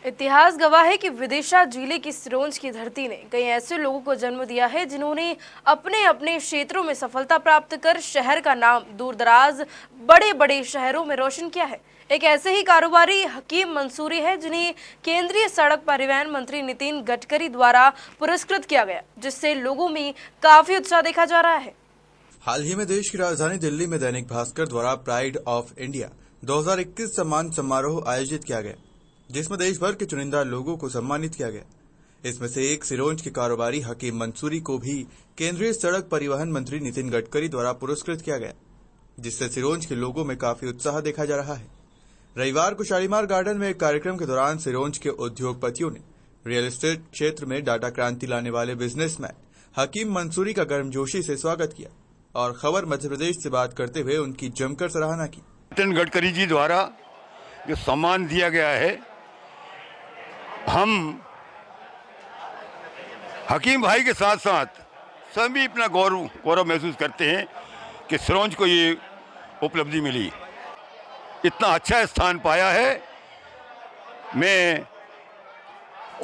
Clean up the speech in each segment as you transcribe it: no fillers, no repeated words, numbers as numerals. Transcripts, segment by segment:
इतिहास गवाह है कि विदिशा जिले की सिरोंज की धरती ने कई ऐसे लोगों को जन्म दिया है जिन्होंने अपने अपने क्षेत्रों में सफलता प्राप्त कर शहर का नाम दूरदराज बड़े बड़े शहरों में रोशन किया है। एक ऐसे ही कारोबारी हकीम मंसूरी है जिन्हें केंद्रीय सड़क परिवहन मंत्री नितिन गडकरी द्वारा पुरस्कृत किया गया, जिससे लोगों में काफी उत्साह देखा जा रहा है। हाल ही में देश की राजधानी दिल्ली में दैनिक भास्कर द्वारा प्राइड ऑफ इंडिया 2021 सम्मान समारोह आयोजित किया गया, जिसमें देश भर के चुनिंदा लोगों को सम्मानित किया गया। इसमें से एक सिरोंज के कारोबारी हकीम मंसूरी को भी केंद्रीय सड़क परिवहन मंत्री नितिन गडकरी द्वारा पुरस्कृत किया गया, जिससे सिरोंज के लोगों में काफी उत्साह देखा जा रहा है। रविवार को शालीमार गार्डन में एक कार्यक्रम के दौरान सिरोंज के उद्योगपतियों ने रियल एस्टेट क्षेत्र में डाटा क्रांति लाने वाले बिजनेसमैन हकीम मंसूरी का गर्मजोशी से स्वागत किया और खबर मध्य प्रदेश से बात करते हुए उनकी जमकर सराहना की। नितिन गडकरी जी द्वारा जो सम्मान दिया गया है, हम हकीम भाई के साथ साथ सभी अपना गौरव महसूस करते हैं कि सिरोंज को ये उपलब्धि मिली, इतना अच्छा स्थान पाया है। मैं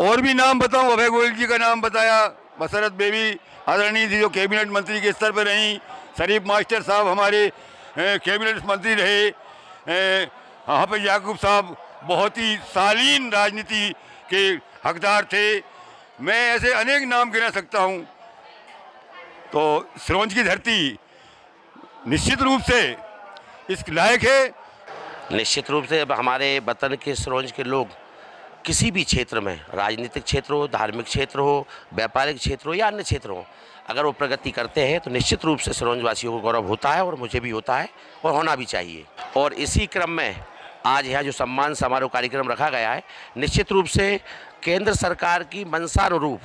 और भी नाम बताऊं, अभय गोयल जी का नाम बताया, मसरत बेबी आदरणीय जी जो कैबिनेट मंत्री के स्तर पर रहीं, शरीफ मास्टर साहब हमारे कैबिनेट मंत्री रहे, यहाँ पर याकूब साहब बहुत ही शालीन राजनीति के हकदार थे। मैं ऐसे अनेक नाम गिना सकता हूँ। तो सिरोंज की धरती निश्चित रूप से इस लायक है। निश्चित रूप से अब हमारे वतन के सिरोंज के लोग किसी भी क्षेत्र में, राजनीतिक क्षेत्र हो, धार्मिक क्षेत्र हो, व्यापारिक क्षेत्र हो या अन्य क्षेत्र हो, अगर वो प्रगति करते हैं तो निश्चित रूप से सिरोंज वासियों को गौरव होता है और मुझे भी होता है और होना भी चाहिए। और इसी क्रम में आज यहाँ जो सम्मान समारोह कार्यक्रम रखा गया है, निश्चित रूप से केंद्र सरकार की मंशानुरूप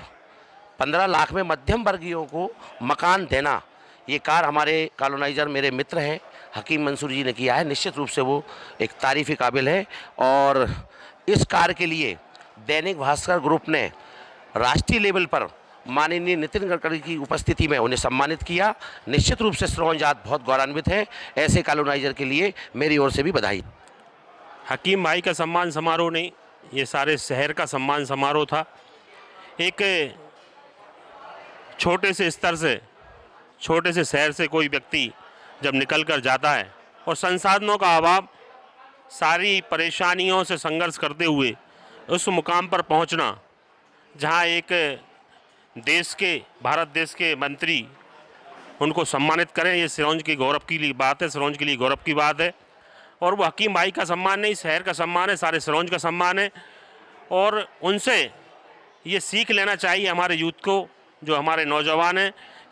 15 लाख में मध्यम वर्गीयों को मकान देना, ये कार्य हमारे कॉलोनाइजर मेरे मित्र हैं हकीम मंसूरी जी ने किया है। निश्चित रूप से वो एक तारीफ़ काबिल है और इस कार्य के लिए दैनिक भास्कर ग्रुप ने राष्ट्रीय लेवल पर माननीय नितिन गडकरी की उपस्थिति में उन्हें सम्मानित किया। निश्चित रूप से सिरोंज आज बहुत गौरवान्वित है। ऐसे कॉलोनाइजर के लिए मेरी ओर से भी बधाई। हकीम भाई का सम्मान समारोह नहीं, ये सारे शहर का सम्मान समारोह था। एक छोटे से स्तर से, छोटे से शहर से कोई व्यक्ति जब निकल कर जाता है और संसाधनों का अभाव, सारी परेशानियों से संघर्ष करते हुए उस मुकाम पर पहुंचना, जहां एक देश के, भारत देश के मंत्री उनको सम्मानित करें, ये सिरोंज की गौरव की लिए बात है, सिरोंज के लिए गौरव की बात है। और वो हकीम भाई का सम्मान नहीं, शहर का सम्मान है, सारे सिरोंज का सम्मान है। और उनसे ये सीख लेना चाहिए हमारे यूथ को, जो हमारे नौजवान हैं,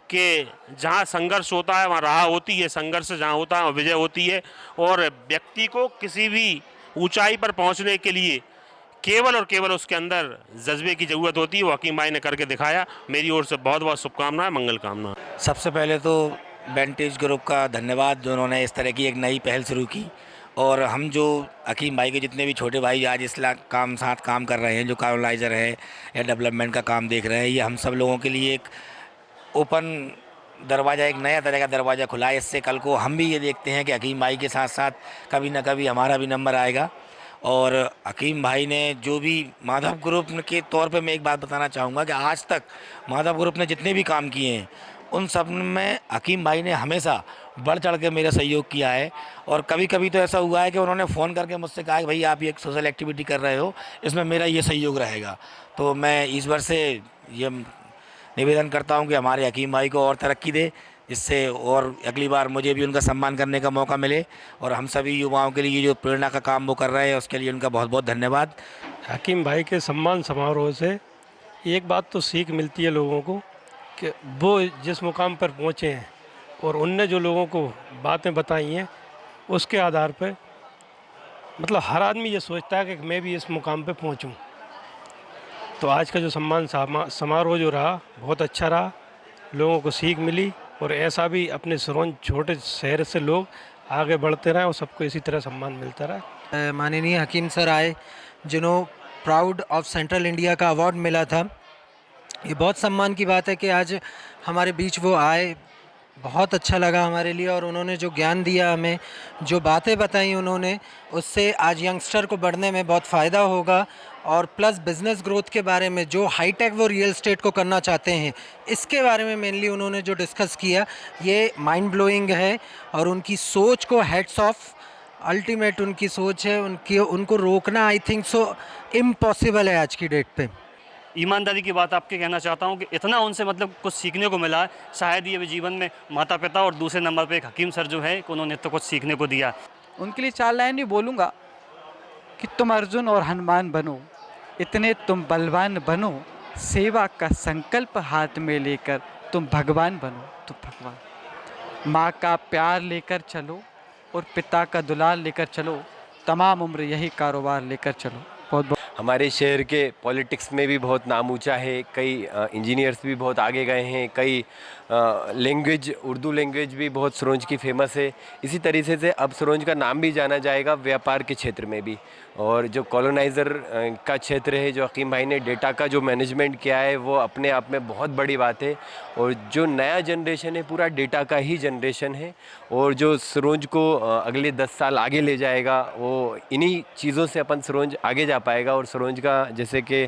कि जहाँ संघर्ष होता है वहाँ राह होती है, संघर्ष जहाँ होता है वहाँ विजय होती है। और व्यक्ति को किसी भी ऊंचाई पर पहुँचने के लिए केवल और केवल उसके अंदर जज्बे की ज़रूरत होती है। वो हकीम भाई ने करके दिखाया। मेरी ओर से बहुत बहुत शुभकामनाएं, मंगल कामना। सबसे पहले तो वेंटेज ग्रुप का धन्यवाद जो उन्होंने इस तरह की एक नई पहल शुरू की। और हम जो हकीम भाई के जितने भी छोटे भाई आज इस साथ काम कर रहे हैं, जो कॉलोनाइजर है या डेवलपमेंट का काम देख रहे हैं, ये हम सब लोगों के लिए एक ओपन दरवाज़ा, एक नया तरह का दरवाज़ा खुला है। इससे कल को हम भी ये देखते हैं कि हकीम भाई के साथ साथ कभी ना कभी हमारा भी नंबर आएगा। और हकीम भाई ने जो भी माधव ग्रुप के तौर पे मैं एक बात बताना चाहूँगा कि आज तक माधव ग्रुप ने जितने भी काम किए हैं उन सब में हकीम भाई ने हमेशा बढ़ चढ़ के मेरा सहयोग किया है। और कभी कभी तो ऐसा हुआ है कि उन्होंने फ़ोन करके मुझसे कहा कि भाई आप ये एक सोशल एक्टिविटी कर रहे हो, इसमें मेरा ये सहयोग रहेगा। तो मैं ईश्वर से ये निवेदन करता हूँ कि हमारे हकीम भाई को और तरक्की दे, जिससे और अगली बार मुझे भी उनका सम्मान करने का मौका मिले। और हम सभी युवाओं के लिए जो प्रेरणा का काम वो कर रहे हैं उसके लिए उनका बहुत बहुत धन्यवाद। हकीम भाई के सम्मान समारोह से एक बात तो सीख मिलती है लोगों को कि वो जिस मुकाम पर पहुँचे हैं और उनने जो लोगों को बातें बताई हैं उसके आधार पर मतलब हर आदमी ये सोचता है कि मैं भी इस मुकाम पर पहुँचूँ। तो आज का जो सम्मान समारोह जो रहा बहुत अच्छा रहा, लोगों को सीख मिली और ऐसा भी अपने सिरोंज छोटे शहर से लोग आगे बढ़ते रहें और सबको इसी तरह सम्मान मिलता रहा। माननीय हकीम सर आए, जिन्हों प्राउड ऑफ सेंट्रल इंडिया का अवार्ड मिला था। ये बहुत सम्मान की बात है कि आज हमारे बीच वो आए बहुत अच्छा लगा हमारे लिए, और उन्होंने जो ज्ञान दिया हमें, जो बातें बताई उन्होंने, उससे आज यंगस्टर को बढ़ने में बहुत फ़ायदा होगा। और प्लस बिज़नेस ग्रोथ के बारे में, जो हाईटेक वो रियल एस्टेट को करना चाहते हैं, इसके बारे में मेनली उन्होंने जो डिस्कस किया, ये माइंड ब्लोइंग है। और उनकी सोच को हेड्स ऑफ, अल्टीमेट उनकी सोच है, उनको रोकना आई थिंक सो इम्पॉसिबल है आज की डेट पे। ईमानदारी की बात आपके कहना चाहता हूँ कि इतना उनसे मतलब कुछ सीखने को मिला है। शायद ये भी जीवन में माता पिता और दूसरे नंबर पे एक हकीम सर जो है कि उन्होंने तो कुछ सीखने को दिया। उनके लिए 4 लाइन ही बोलूँगा कि तुम अर्जुन और हनुमान बनो, इतने तुम बलवान बनो, सेवा का संकल्प हाथ में लेकर तुम भगवान बनो। तो भगवान माँ का प्यार लेकर चलो और पिता का दुलार लेकर चलो, तमाम उम्र यही कारोबार लेकर चलो। बहुत बहुत हमारे शहर के पॉलिटिक्स में भी बहुत नाम ऊंचा है, कई इंजीनियर्स भी बहुत आगे गए हैं, कई लैंग्वेज, उर्दू लैंग्वेज भी बहुत सिरोंज की फेमस है। इसी तरीके से अब सिरोंज का नाम भी जाना जाएगा व्यापार के क्षेत्र में भी। और जो कॉलोनाइज़र का क्षेत्र है, जो हकीम भाई ने डेटा का जो मैनेजमेंट किया है, वो अपने आप में बहुत बड़ी बात है। और जो नया जनरेशन है, पूरा डेटा का ही जनरेशन है, और जो सिरोंज को अगले 10 साल आगे ले जाएगा, वो इन्हीं चीज़ों से अपन सिरोंज आगे जा पाएगा। और सिरोंज का, जैसे कि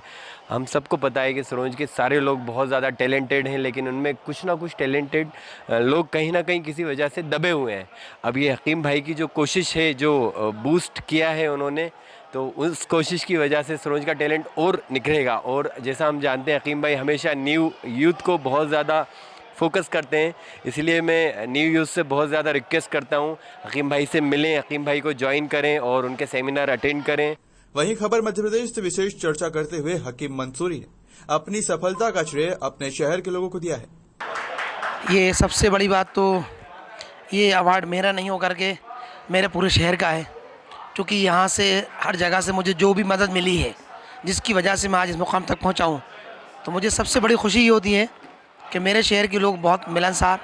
हम सबको पता है कि सिरोंज के सारे लोग बहुत ज़्यादा टैलेंटेड हैं, लेकिन उनमें कुछ ना कुछ टैलेंटेड लोग कहीं ना कहीं किसी वजह से दबे हुए हैं। अब ये हकीम भाई की जो कोशिश है, जो बूस्ट किया है उन्होंने, तो उस कोशिश की वजह से सिरोंज का टैलेंट और निखरेगा। और जैसा हम जानते हैं, हकीम भाई हमेशा न्यू यूथ को बहुत ज़्यादा फोकस करते हैं, इसलिए मैं न्यू यूथ से बहुत ज़्यादा रिक्वेस्ट करता हूँ, हकीम भाई से मिलें, हकीम भाई को ज्वाइन करें और उनके सेमिनार अटेंड करें। वहीं खबर मध्य प्रदेश से विशेष चर्चा करते हुए हकीम मंसूरी ने अपनी सफलता का श्रेय अपने शहर के लोगों को दिया है। ये सबसे बड़ी बात तो ये अवार्ड मेरा नहीं होकर के मेरे पूरे शहर का है, क्योंकि यहाँ से हर जगह से मुझे जो भी मदद मिली है, जिसकी वजह से मैं आज इस मुकाम तक पहुँचा हूँ, तो मुझे सबसे बड़ी खुशी ये होती है कि मेरे शहर के लोग बहुत मिलनसार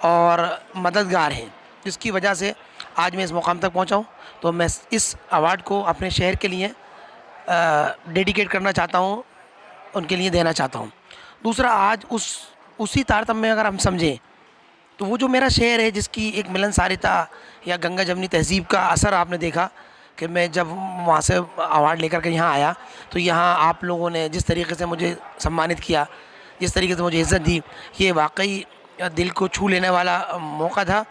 और मददगार हैं, जिसकी वजह से आज मैं इस मुकाम तक पहुँचा हूँ। तो मैं इस अवार्ड को अपने शहर के लिए डेडिकेट करना चाहता हूँ, उनके लिए देना चाहता हूँ। दूसरा, आज उसी तारतम्य में अगर हम समझें तो वो जो मेरा शहर है, जिसकी एक मिलनसारिता या गंगा जमनी तहज़ीब का असर आपने देखा कि मैं जब वहाँ से अवार्ड लेकर के यहाँ आया, तो यहाँ आप लोगों ने जिस तरीके से मुझे सम्मानित किया, जिस तरीके से मुझे इज़्ज़त दी, ये वाकई दिल को छू लेने वाला मौका था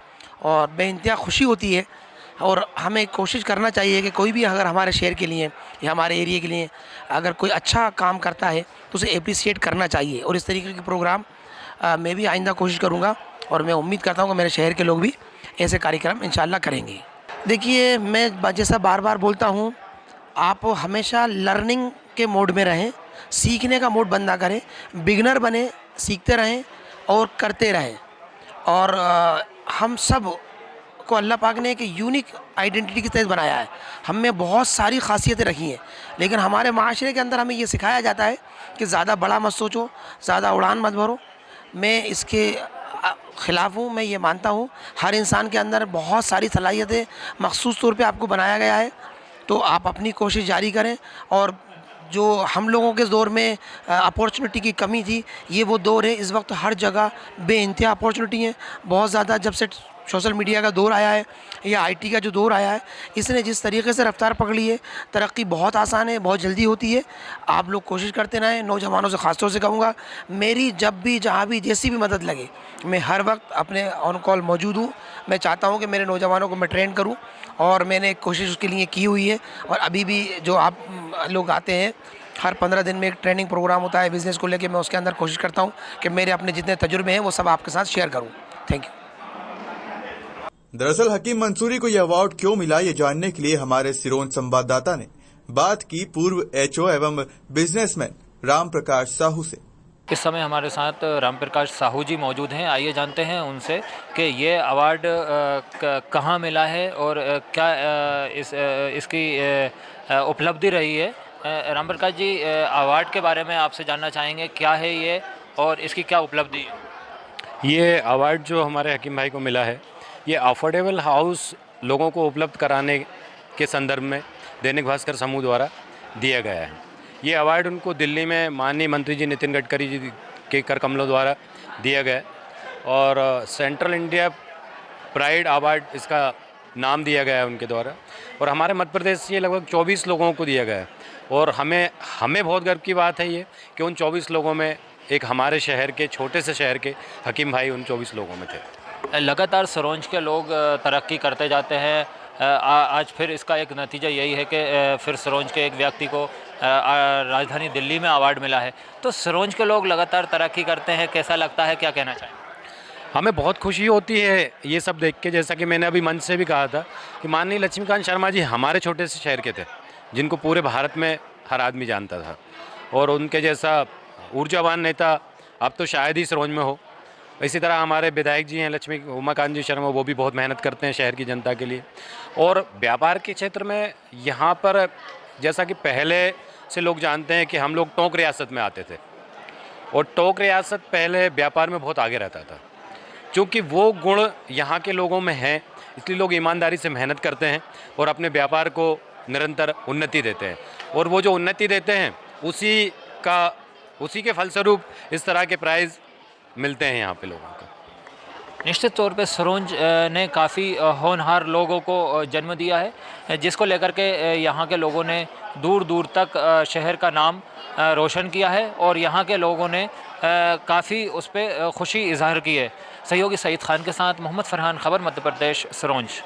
और बेइंतहा खुशी होती है। और हमें कोशिश करना चाहिए कि कोई भी अगर हमारे शहर के लिए या हमारे एरिया के लिए अगर कोई अच्छा काम करता है तो उसे एप्रिशिएट करना चाहिए। और इस तरीके के प्रोग्राम मैं भी आइंदा कोशिश करूँगा, और मैं उम्मीद करता हूँ कि मेरे शहर के लोग भी ऐसे कार्यक्रम इंशाल्लाह करेंगे। देखिए, मैं जैसा बार बार बोलता हूँ, आप हमेशा लर्निंग के मोड में रहें, सीखने का मोड बंद ना करें, बिगनर बने, सीखते रहें और करते रहें। और हम सब को अल्लाह पाक ने एक यूनिक आइडेंटिटी के तहत बनाया है। हम में बहुत सारी खासियतें रखी हैं, लेकिन हमारे माशरे के अंदर हमें ये सिखाया जाता है कि ज़्यादा बड़ा मत सोचो, ज़्यादा उड़ान मत भरो। मैं इसके ख़िलाफ़ हूँ। मैं ये मानता हूँ हर इंसान के अंदर बहुत सारी सलाहियतें मखसूस तौर पे आपको बनाया गया है, तो आप अपनी कोशिश जारी करें। और जो हम लोगों के दौर में अपॉर्चुनिटी की कमी थी, ये वो दौर है। इस वक्त हर जगह बेइंतहा अपॉर्चुनिटी है, बहुत ज़्यादा। जब से सोशल मीडिया का दौर आया है या आईटी का जो दौर आया है, इसने जिस तरीके से रफ्तार पकड़ ली है, तरक्की बहुत आसान है, बहुत जल्दी होती है। आप लोग कोशिश करते रहें। नौजवानों से ख़ास तौर से कहूँगा, मेरी जब भी जहाँ भी जैसी भी मदद लगे, मैं हर वक्त अपने ऑन कॉल मौजूद हूँ। मैं चाहता हूँ कि मेरे नौजवानों को मैं ट्रेन करूँ, और मैंने कोशिश उसके लिए की हुई है। और अभी भी जो आप लोग आते हैं, हर 15 दिन में एक ट्रेनिंग प्रोग्राम होता है बिज़नेस को लेकर, मैं उसके अंदर कोशिश करता हूँ कि मेरे अपने जितने तजुर्बे हैं वो सब आपके साथ शेयर करूँ। Thank you. दरअसल हकीम मंसूरी को यह अवार्ड क्यों मिला, ये जानने के लिए हमारे सिरोंज संवाददाता ने बात की पूर्व एचओ एवं बिजनेसमैन राम प्रकाश साहू से। इस समय हमारे साथ राम प्रकाश साहू जी मौजूद हैं। आइए जानते हैं उनसे कि ये अवार्ड कहाँ मिला है और क्या इसकी उपलब्धि रही है। राम प्रकाश जी, अवार्ड के बारे में आपसे जानना चाहेंगे, क्या है ये और इसकी क्या उपलब्धि है? ये अवार्ड जो हमारे हकीम भाई को मिला है, ये अफोर्डेबल हाउस लोगों को उपलब्ध कराने के संदर्भ में दैनिक भास्कर समूह द्वारा दिया गया है। ये अवार्ड उनको दिल्ली में माननीय मंत्री जी नितिन गडकरी जी के कर कमलों द्वारा दिया गया है। और सेंट्रल इंडिया प्राइड अवार्ड इसका नाम दिया गया है उनके द्वारा। और हमारे मध्य प्रदेश से लगभग 24 लोगों को दिया गया है और हमें बहुत गर्व की बात है ये कि उन 24 लोगों में एक हमारे शहर के, छोटे से शहर के हकीम भाई उन 24 लोगों में थे। लगातार सिरोंज के लोग तरक्की करते जाते हैं। आज फिर इसका एक नतीजा यही है कि फिर सिरोंज के एक व्यक्ति को राजधानी दिल्ली में अवार्ड मिला है। तो सिरोंज के लोग लगातार तरक्की करते हैं, कैसा लगता है, क्या कहना चाहें? हमें बहुत खुशी होती है ये सब देख के। जैसा कि मैंने अभी मंच से भी कहा था कि माननीय लक्ष्मीकांत शर्मा जी हमारे छोटे से शहर के थे, जिनको पूरे भारत में हर आदमी जानता था, और उनके जैसा ऊर्जावान नेता अब तो शायद ही सिरोंज में हो। इसी तरह हमारे विधायक जी हैं लक्ष्मी उमाकांत जी शर्मा, वो भी बहुत मेहनत करते हैं शहर की जनता के लिए। और व्यापार के क्षेत्र में यहाँ पर जैसा कि पहले से लोग जानते हैं कि हम लोग टोंक रियासत में आते थे, और टोंक रियासत पहले व्यापार में बहुत आगे रहता था। क्योंकि वो गुण यहाँ के लोगों में हैं, इसलिए लोग ईमानदारी से मेहनत करते हैं और अपने व्यापार को निरंतर उन्नति देते हैं। और वो जो उन्नति देते हैं उसी के फलस्वरूप इस तरह के प्राइज़ मिलते हैं यहाँ पे लोगों को। निश्चित तौर पे सिरोंज ने काफ़ी होनहार लोगों को जन्म दिया है, जिसको लेकर के यहाँ के लोगों ने दूर दूर तक शहर का नाम रोशन किया है और यहाँ के लोगों ने काफ़ी उस पर खुशी इजहार की है। सहयोगी सईद खान के साथ मोहम्मद फरहान, खबर मध्य प्रदेश, सिरोंज।